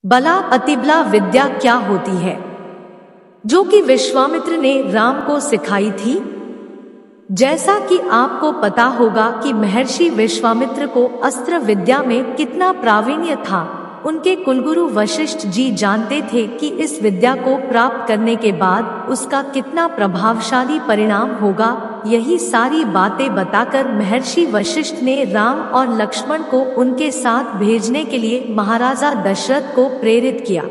बला अतिबला विद्या क्या होती है, जो कि विश्वामित्र ने राम को सिखाई थी? जैसा कि आपको पता होगा कि महर्षि विश्वामित्र को अस्त्र विद्या में कितना प्रावीण्य था। उनके कुलगुरु वशिष्ठ जी जानते थे कि इस विद्या को प्राप्त करने के बाद उसका कितना प्रभावशाली परिणाम होगा। यही सारी बातें बताकर महर्षि वशिष्ठ ने राम और लक्ष्मण को उनके साथ भेजने के लिए महाराजा दशरथ को प्रेरित किया।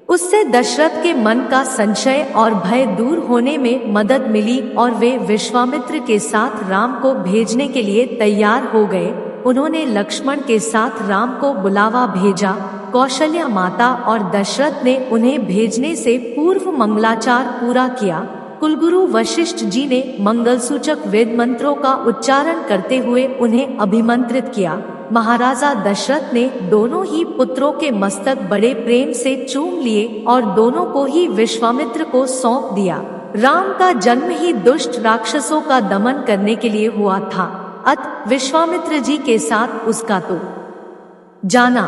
उससे दशरथ के मन का संशय और भय दूर होने में मदद मिली और वे विश्वामित्र के साथ राम को भेजने के लिए तैयार हो गए। उन्होंने लक्ष्मण के साथ राम को बुलावा भेजा। कौशल्या माता और दशरथ ने उन्हें भेजने से पूर्व मंगलाचार पूरा किया। कुलगुरु वशिष्ठ जी ने मंगलसूचक वेद मंत्रों का उच्चारण करते हुए उन्हें अभिमंत्रित किया। महाराजा दशरथ ने दोनों ही पुत्रों के मस्तक बड़े प्रेम से चूम लिए और दोनों को ही विश्वामित्र को सौंप दिया। राम का जन्म ही दुष्ट राक्षसों का दमन करने के लिए हुआ था, अतः विश्वामित्र जी के साथ उसका तो जाना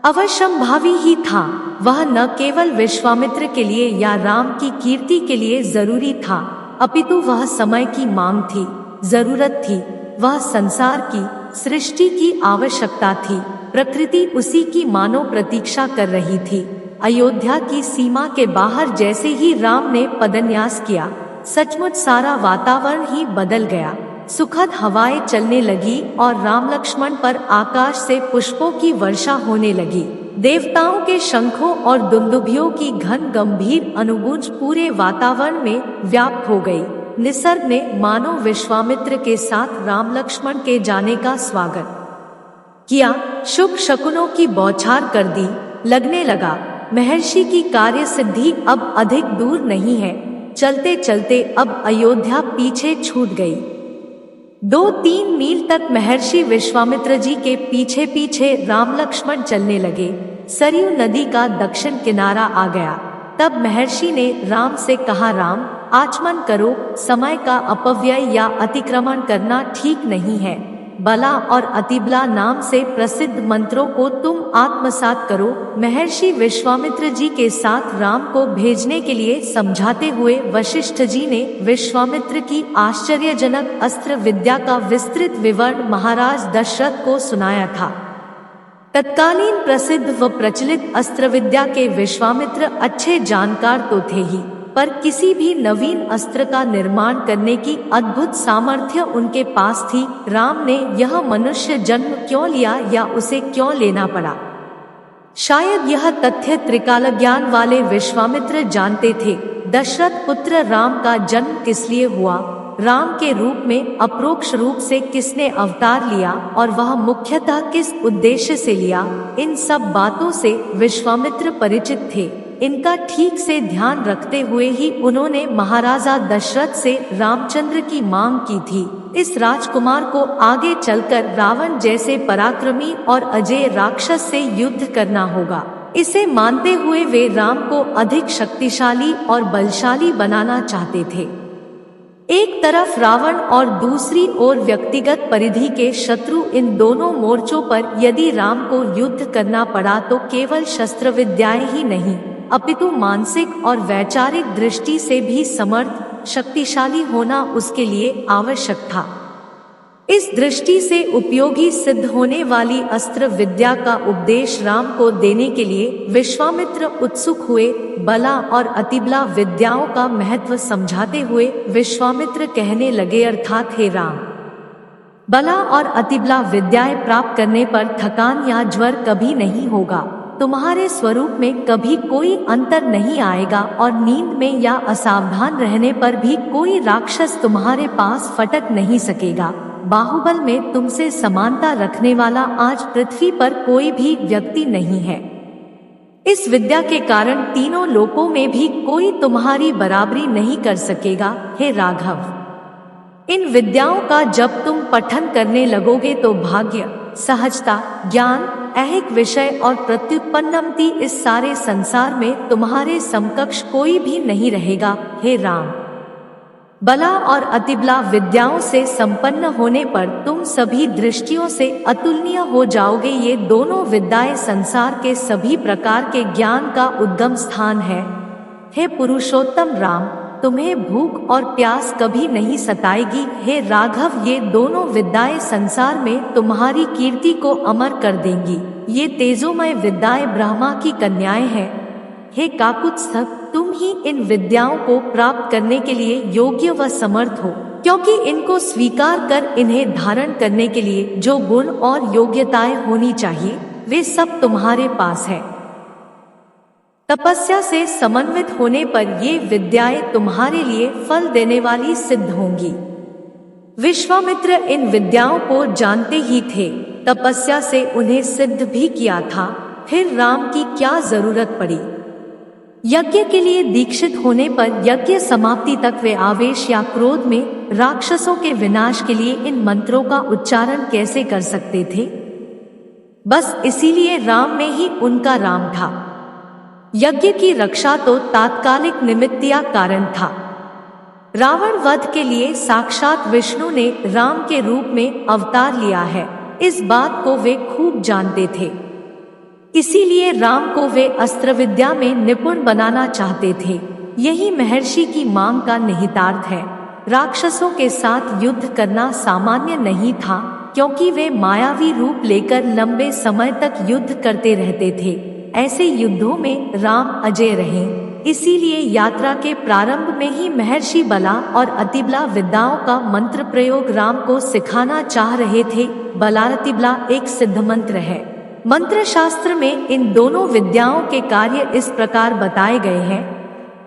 अवश्यंभावी ही था। वह न केवल विश्वामित्र के लिए या राम की कीर्ति के लिए जरूरी था, अपितु वह समय की मांग थी, जरूरत थी। वह संसार की सृष्टि की आवश्यकता थी। प्रकृति उसी की मानो प्रतीक्षा कर रही थी। अयोध्या की सीमा के बाहर जैसे ही राम ने पदन्यास किया, सचमुच सारा वातावरण ही बदल गया। सुखद हवाएं चलने लगी और राम लक्ष्मण पर आकाश से पुष्पों की वर्षा होने लगी। देवताओं के शंखों और दुंदुभियों की घन गंभीर अनुगूंज पूरे वातावरण में व्याप्त हो गई। निसर्ग ने मानो विश्वामित्र के साथ राम लक्ष्मण के जाने का स्वागत किया। शुभ शकुनों की बौछार कर दी। लगने लगा महर्षि की कार्य सिद्धि अब अधिक दूर नहीं है। चलते चलते अब अयोध्या पीछे छूट गई। 2-3 मील तक महर्षि विश्वामित्र जी के पीछे पीछे राम लक्ष्मण चलने लगे। सरयू नदी का दक्षिण किनारा आ गया। तब महर्षि ने राम से कहा, राम, आचमन करो। समय का अपव्यय या अतिक्रमण करना ठीक नहीं है। बला और अतिबला नाम से प्रसिद्ध मंत्रों को तुम आत्मसात करो। महर्षि विश्वामित्र जी के साथ राम को भेजने के लिए समझाते हुए वशिष्ठ जी ने विश्वामित्र की आश्चर्यजनक अस्त्र विद्या का विस्तृत विवरण महाराज दशरथ को सुनाया था। तत्कालीन प्रसिद्ध व प्रचलित अस्त्र विद्या के विश्वामित्र अच्छे जानकार तो थे ही, पर किसी भी नवीन अस्त्र का निर्माण करने की अद्भुत सामर्थ्य उनके पास थी। राम ने यह मनुष्य जन्म क्यों लिया या उसे क्यों लेना पड़ा, शायद यह तथ्य त्रिकाल ज्ञान वाले विश्वामित्र जानते थे। दशरथ पुत्र राम का जन्म किस लिए हुआ, राम के रूप में अप्रोक्ष रूप से किसने अवतार लिया और वह मुख्यतः किस उद्देश्य से लिया, इन सब बातों से विश्वामित्र परिचित थे। इनका ठीक से ध्यान रखते हुए ही उन्होंने महाराजा दशरथ से रामचंद्र की मांग की थी। इस राजकुमार को आगे चलकर रावण जैसे पराक्रमी और अजेय राक्षस से युद्ध करना होगा। इसे मानते हुए वे राम को अधिक शक्तिशाली और बलशाली बनाना चाहते थे। एक तरफ रावण और दूसरी ओर व्यक्तिगत परिधि के शत्रु। इन दोनों मोर्चों पर यदि राम को युद्ध करना पड़ा तो केवल शस्त्र विद्याएं ही नहीं, अपितु मानसिक और वैचारिक दृष्टि से भी समर्थ, शक्तिशाली होना उसके लिए आवश्यक था। इस दृष्टि से उपयोगी सिद्ध होने वाली अस्त्र विद्या का उपदेश राम को देने के लिए विश्वामित्र उत्सुक हुए। बला और अतिबला विद्याओं का महत्व समझाते हुए विश्वामित्र कहने लगे, अर्थात हे राम, बला और अतिबला विद्याएं प्राप्त करने पर थकान या ज्वर कभी नहीं होगा। तुम्हारे स्वरूप में कभी कोई अंतर नहीं आएगा और नींद में या असावधान रहने पर भी कोई राक्षस तुम्हारे पास फटक नहीं सकेगा। बाहुबल में तुमसे समानता रखने वाला आज पृथ्वी पर कोई भी व्यक्ति नहीं है। इस विद्या के कारण तीनों लोकों में भी कोई तुम्हारी बराबरी नहीं कर सकेगा। हे राघव, इन विद्याओं का जब तुम पठन करने लगोगे तो भाग्य, सहजता, ज्ञान, ऐहिक विषय और प्रत्युत्पन्नमति, इस सारे संसार में तुम्हारे समकक्ष कोई भी नहीं रहेगा। हे राम, बला और अतिबला विद्याओं से संपन्न होने पर तुम सभी दृष्टियों से अतुलनीय हो जाओगे। ये दोनों विद्याएं संसार के सभी प्रकार के ज्ञान का उद्गम स्थान है। हे पुरुषोत्तम राम, तुम्हें भूख और प्यास कभी नहीं सताएगी। हे राघव, ये दोनों विद्याएं संसार में तुम्हारी कीर्ति को अमर कर देंगी। ये तेजोमय विद्याएं ब्रह्मा की कन्याएं हैं। हे काकुत्स्थक, तुम ही इन विद्याओं को प्राप्त करने के लिए योग्य व समर्थ हो, क्योंकि इनको स्वीकार कर इन्हें धारण करने के लिए जो गुण और योग्यताएं होनी चाहिए वे सब तुम्हारे पास है। तपस्या से समन्वित होने पर ये विद्याएं तुम्हारे लिए फल देने वाली सिद्ध होंगी। विश्वामित्र इन विद्याओं को जानते ही थे, तपस्या से उन्हें सिद्ध भी किया था, फिर राम की क्या जरूरत पड़ी। यज्ञ के लिए दीक्षित होने पर यज्ञ समाप्ति तक वे आवेश या क्रोध में राक्षसों के विनाश के लिए इन मंत्रों का उच्चारण कैसे कर सकते थे। बस इसीलिए राम में ही उनका राम था। यज्ञ की रक्षा तो तात्कालिक निमित्त या कारण था। रावण वध के लिए साक्षात विष्णु ने राम के रूप में अवतार लिया है, इस बात को वे खूब जानते थे। इसीलिए राम को वे अस्त्र विद्या में निपुण बनाना चाहते थे। यही महर्षि की मांग का निहितार्थ है। राक्षसों के साथ युद्ध करना सामान्य नहीं था, क्योंकि वे मायावी रूप लेकर लंबे समय तक युद्ध करते रहते थे। ऐसे युद्धों में राम अजय रहे। इसीलिए यात्रा के प्रारंभ में ही महर्षि बला और अतिबला विद्याओं का मंत्र प्रयोग राम को सिखाना चाह रहे थे। बलातिबला एक सिद्ध मंत्र है। मंत्र शास्त्र में इन दोनों विद्याओं के कार्य इस प्रकार बताए गए हैं।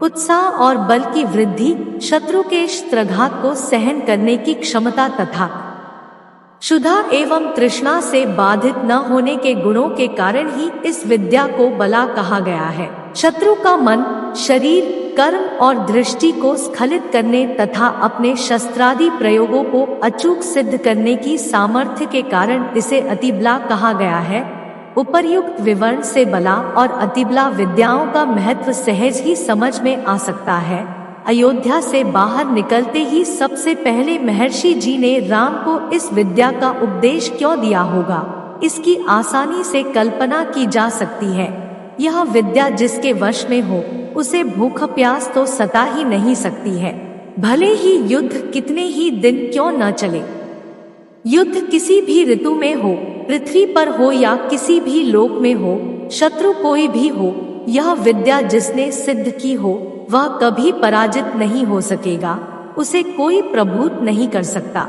उत्साह और बल की वृद्धि, शत्रु के शस्त्राघात को सहन करने की क्षमता तथा क्षुधा एवं तृष्णा से बाधित न होने के गुणों के कारण ही इस विद्या को बला कहा गया है। शत्रु का मन, शरीर, कर्म और दृष्टि को स्खलित करने तथा अपने शस्त्रादि प्रयोगों को अचूक सिद्ध करने की सामर्थ्य के कारण इसे अतिबला कहा गया है। उपर्युक्त विवरण से बला और अतिबला विद्याओं का महत्व सहज ही समझ में आ सकता है। अयोध्या से बाहर निकलते ही सबसे पहले महर्षि जी ने राम को इस विद्या का उपदेश क्यों दिया होगा, इसकी आसानी से कल्पना की जा सकती है। यह विद्या जिसके वश में हो उसे भूख प्यास तो सता ही नहीं सकती है, भले ही युद्ध कितने ही दिन क्यों न चले। युद्ध किसी भी ऋतु में हो, पृथ्वी पर हो या किसी भी लोक में हो, शत्रु कोई भी हो, यह विद्या जिसने सिद्ध की हो वह कभी पराजित नहीं हो सकेगा, उसे कोई प्रभुत नहीं कर सकता।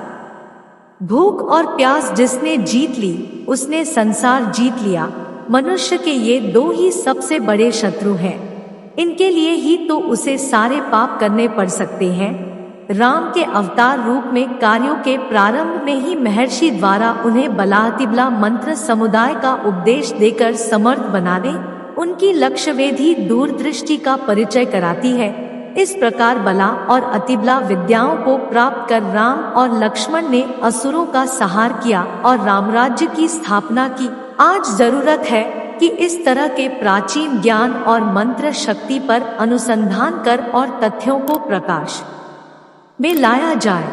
भूख और प्यास जिसने जीत ली उसने संसार जीत लिया। मनुष्य के ये दो ही सबसे बड़े शत्रु हैं। इनके लिए ही तो उसे सारे पाप करने पड़ सकते हैं। राम के अवतार रूप में कार्यों के प्रारंभ में ही महर्षि द्वारा उन्हें बलातिबला मंत्र समुदाय का उपदेश देकर समर्थ बनाने, उनकी लक्ष्यवेधी दूरदृष्टि का परिचय कराती है। इस प्रकार बला और अतिबला विद्याओं को प्राप्त कर राम और लक्ष्मण ने असुरों का संहार किया और रामराज्य की स्थापना की। आज जरूरत है कि इस तरह के प्राचीन ज्ञान और मंत्र शक्ति पर अनुसंधान कर और तथ्यों को प्रकाश में लाया जाए।